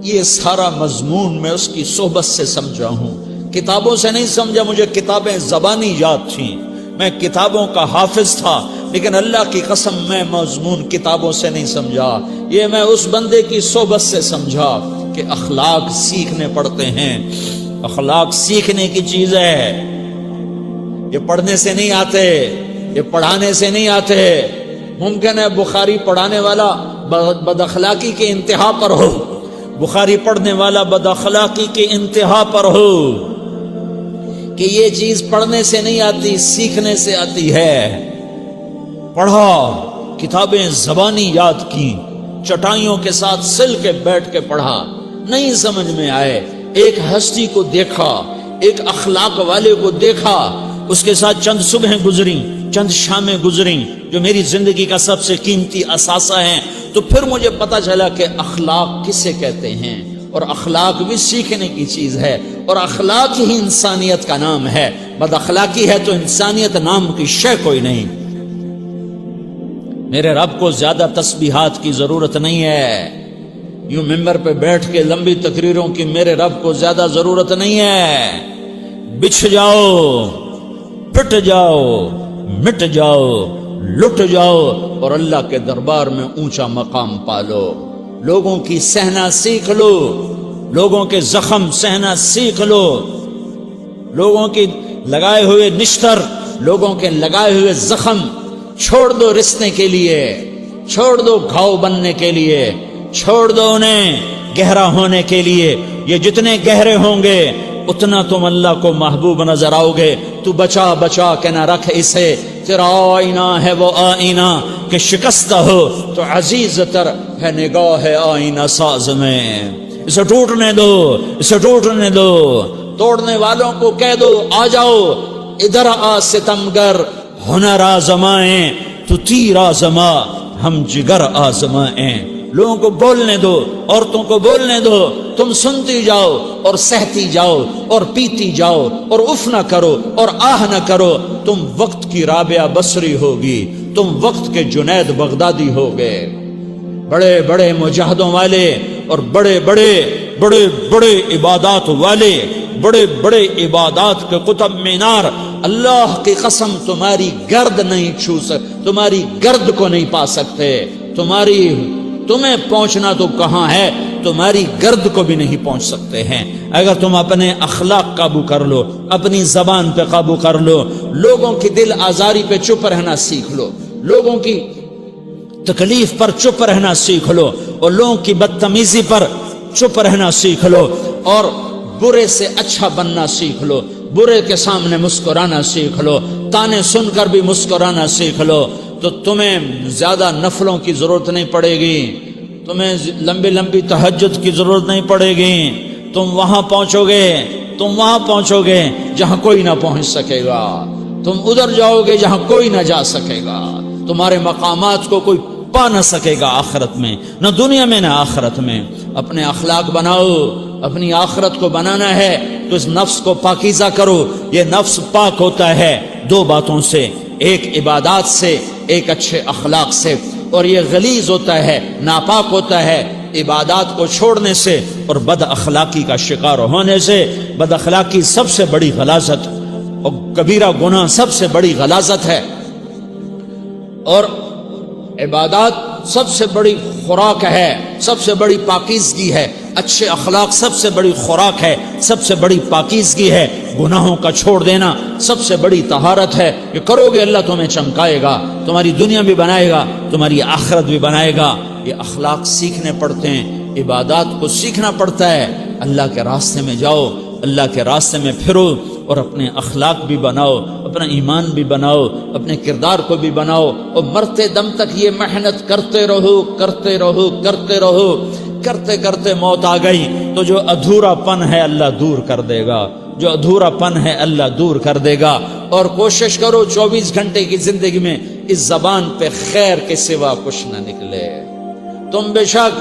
یہ سارا مضمون میں اس کی صحبت سے سمجھا ہوں، کتابوں سے نہیں سمجھا۔ مجھے کتابیں زبانی یاد تھیں، میں کتابوں کا حافظ تھا، لیکن اللہ کی قسم میں مضمون کتابوں سے نہیں سمجھا، یہ میں اس بندے کی صحبت سے سمجھا کہ اخلاق سیکھنے پڑتے ہیں۔ اخلاق سیکھنے کی چیز ہے، یہ پڑھنے سے نہیں آتے، یہ پڑھانے سے نہیں آتے۔ ممکن ہے بخاری پڑھانے والا بد اخلاقی کے انتہا پر ہو، بخاری پڑھنے والا بد اخلاقی کے انتہا پر ہو، کہ یہ چیز پڑھنے سے نہیں آتی، سیکھنے سے آتی ہے۔ پڑھا، کتابیں زبانی یاد کی، چٹائیوں کے ساتھ سل کے بیٹھ کے پڑھا، نہیں سمجھ میں آئے، ایک ہستی کو دیکھا، ایک اخلاق والے کو دیکھا، اس کے ساتھ چند صبحیں گزریں، چند شامیں گزریں جو میری زندگی کا سب سے قیمتی اثاثہ ہیں، تو پھر مجھے پتا چلا کہ اخلاق کسے کہتے ہیں، اور اخلاق بھی سیکھنے کی چیز ہے، اور اخلاق ہی انسانیت کا نام ہے۔ بد اخلاقی ہے تو انسانیت نام کی شے کوئی نہیں۔ میرے رب کو زیادہ تسبیحات کی ضرورت نہیں ہے، یوں ممبر پہ بیٹھ کے لمبی تقریروں کی میرے رب کو زیادہ ضرورت نہیں ہے۔ بچھ جاؤ، پٹ جاؤ، مٹ جاؤ، لٹ جاؤ، اور اللہ کے دربار میں اونچا مقام پالو۔ لوگوں کی سہنا سیکھ لو، لوگوں کے زخم سہنا سیکھ لو، لوگوں کی لگائے ہوئے نشتر، لوگوں کے لگائے ہوئے زخم چھوڑ دو رسنے کے لیے، چھوڑ دو گھاؤ بننے کے لیے، چھوڑ دو انہیں گہرا ہونے کے لیے۔ یہ جتنے گہرے ہوں گے اتنا تم اللہ کو محبوب نظر آؤ گے۔ تو بچا بچا کے نہ رکھ اسے، تیرا آئینہ ہے وہ آئینہ کہ شکستہ ہو تو عزیز تر ہے نگاہ آئینہ ساز میں۔ اسے ٹوٹنے دو، اسے ٹوٹنے دو، توڑنے والوں کو کہہ دو آ جاؤ ادھر آ ستمگر، ہنر آزمائیں تو تیر آزما، ہم جگر آزمائیں۔ لوگوں کو بولنے دو، عورتوں کو بولنے دو، تم سنتی جاؤ اور سہتی جاؤ اور پیتی جاؤ اور اف نہ کرو اور آہ نہ کرو۔ تم وقت کی رابعہ بصری ہوگی، تم وقت کے جنید بغدادی ہوگے۔ بڑے بڑے مجاہدوں والے اور بڑے بڑے بڑے بڑے عبادات والے، بڑے بڑے عبادات کے قطب مینار، اللہ کی قسم تمہاری گرد نہیں چھو سکتے، تمہاری گرد کو نہیں پا سکتے۔ تمہیں پہنچنا تو کہاں ہے، تمہاری گرد کو بھی نہیں پہنچ سکتے ہیں۔ اگر تم اپنے اخلاق قابو کر لو، اپنی زبان پہ قابو کر لو، لوگوں کی دل آزاری پہ چپ رہنا سیکھ لو، لوگوں کی تکلیف پر چپ رہنا سیکھ لو، اور لوگوں کی بدتمیزی پر چپ رہنا سیکھ لو، اور برے سے اچھا بننا سیکھ لو، برے کے سامنے مسکرانا سیکھ لو، تانے سن کر بھی مسکرانا سیکھ لو، تو تمہیں زیادہ نفلوں کی ضرورت نہیں پڑے گی، تمہیں لمبی لمبی تہجد کی ضرورت نہیں پڑے گی۔ تم وہاں پہنچو گے جہاں کوئی نہ پہنچ سکے گا، تم ادھر جاؤ گے جہاں کوئی نہ جا سکے گا، تمہارے مقامات کو کوئی پا نہ سکے گا آخرت میں، نہ دنیا میں نہ آخرت میں۔ اپنے اخلاق بناؤ، اپنی آخرت کو بنانا ہے تو اس نفس کو پاکیزہ کرو۔ یہ نفس پاک ہوتا ہے دو باتوں سے، ایک عبادات سے، ایک اچھے اخلاق سے، اور یہ غلیظ ہوتا ہے، ناپاک ہوتا ہے عبادات کو چھوڑنے سے اور بد اخلاقی کا شکار ہونے سے۔ بد اخلاقی سب سے بڑی غلاظت اور کبیرہ گناہ سب سے بڑی غلاظت ہے، اور عبادات سب سے بڑی خوراک ہے، سب سے بڑی پاکیزگی ہے۔ اچھے اخلاق سب سے بڑی خوراک ہے، سب سے بڑی پاکیزگی ہے۔ گناہوں کا چھوڑ دینا سب سے بڑی طہارت ہے۔ یہ کرو گے اللہ تمہیں چمکائے گا، تمہاری دنیا بھی بنائے گا، تمہاری آخرت بھی بنائے گا۔ یہ اخلاق سیکھنے پڑتے ہیں، عبادات کو سیکھنا پڑتا ہے۔ اللہ کے راستے میں جاؤ، اللہ کے راستے میں پھرو، اور اپنے اخلاق بھی بناؤ، اپنا ایمان بھی بناؤ، اپنے کردار کو بھی بناؤ، اور مرتے دم تک یہ محنت کرتے رہو، کرتے رہو، کرتے رہو۔ کرتے کرتے موت آ گئی تو جو ادھورا پن ہے اللہ دور کر دے گا، جو ادھورا پن ہے اللہ دور کر دے گا۔ اور کوشش کرو 24 گھنٹے کی زندگی میں اس زبان پہ خیر کے سوا کچھ نہ نکلے۔ تم بے شک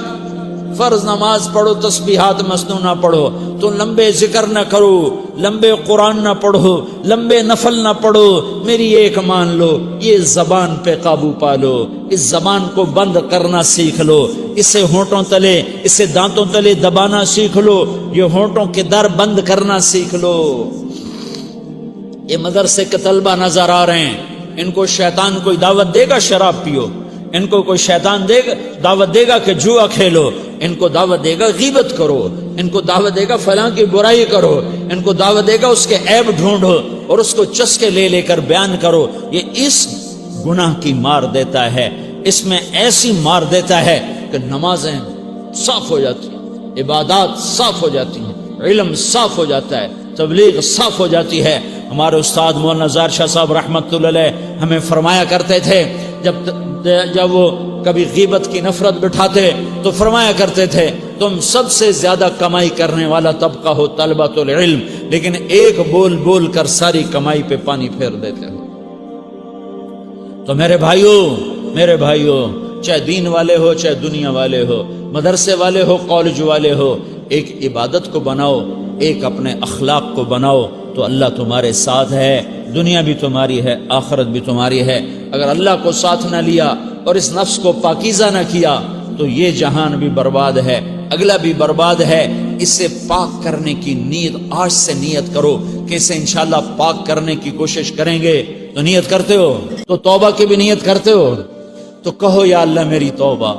فرض نماز پڑھو، تسبیحات مسنونہ پڑھو، تو لمبے ذکر نہ کرو، لمبے قرآن نہ پڑھو، لمبے نفل نہ پڑھو، میری ایک مان لو، یہ زبان پہ قابو پالو، اس زبان کو بند کرنا سیکھ لو، اسے ہونٹوں تلے، اسے دانتوں تلے دبانا سیکھ لو، یہ ہونٹوں کے در بند کرنا سیکھ لو۔ یہ مدرسے کے طلبہ نظر آ رہے ہیں، ان کو شیطان کوئی دعوت دے گا شراب پیو، ان کو کوئی شیطان دعوت دے گا کہ جوا کھیلو، ان کو دعوت دے گا غیبت کرو، ان کو دعوت دے گا فلاں کی برائی کرو، ان کو دعوت دے گا اس کے عیب ڈھونڈو اور اس کو چسکے لے لے کر بیان کرو۔ یہ اس گناہ کی مار دیتا ہے، اس میں ایسی مار دیتا ہے کہ نمازیں صاف ہو جاتی ہیں، عبادات صاف ہو جاتی ہیں، علم صاف ہو جاتا ہے، تبلیغ صاف ہو جاتی ہے۔ ہمارے استاد مولانا زار شاہ صاحب رحمۃ اللہ علیہ ہمیں فرمایا کرتے تھے، جب وہ کبھی غیبت کی نفرت بٹھاتے تو فرمایا کرتے تھے تم سب سے زیادہ کمائی کرنے والا طبقہ ہو طلبۃ العلم، لیکن ایک بول بول کر ساری کمائی پہ پانی پھیر دیتے ہو۔ تو میرے بھائیوں چاہے دین والے ہو چاہے دنیا والے ہو، مدرسے والے ہو کالج والے ہو، ایک عبادت کو بناؤ، ایک اپنے اخلاق کو بناؤ، تو اللہ تمہارے ساتھ ہے، دنیا بھی تمہاری ہے، آخرت بھی تمہاری ہے۔ اگر اللہ کو ساتھ نہ لیا اور اس نفس کو پاکیزہ نہ کیا تو یہ جہان بھی برباد ہے، اگلا بھی برباد ہے۔ اسے پاک کرنے کی نیت آج سے نیت کرو کہ اسے انشاءاللہ پاک کرنے کی کوشش کریں گے۔ تو نیت کرتے ہو تو توبہ کی بھی نیت کرتے ہو، تو کہو یا اللہ میری توبہ،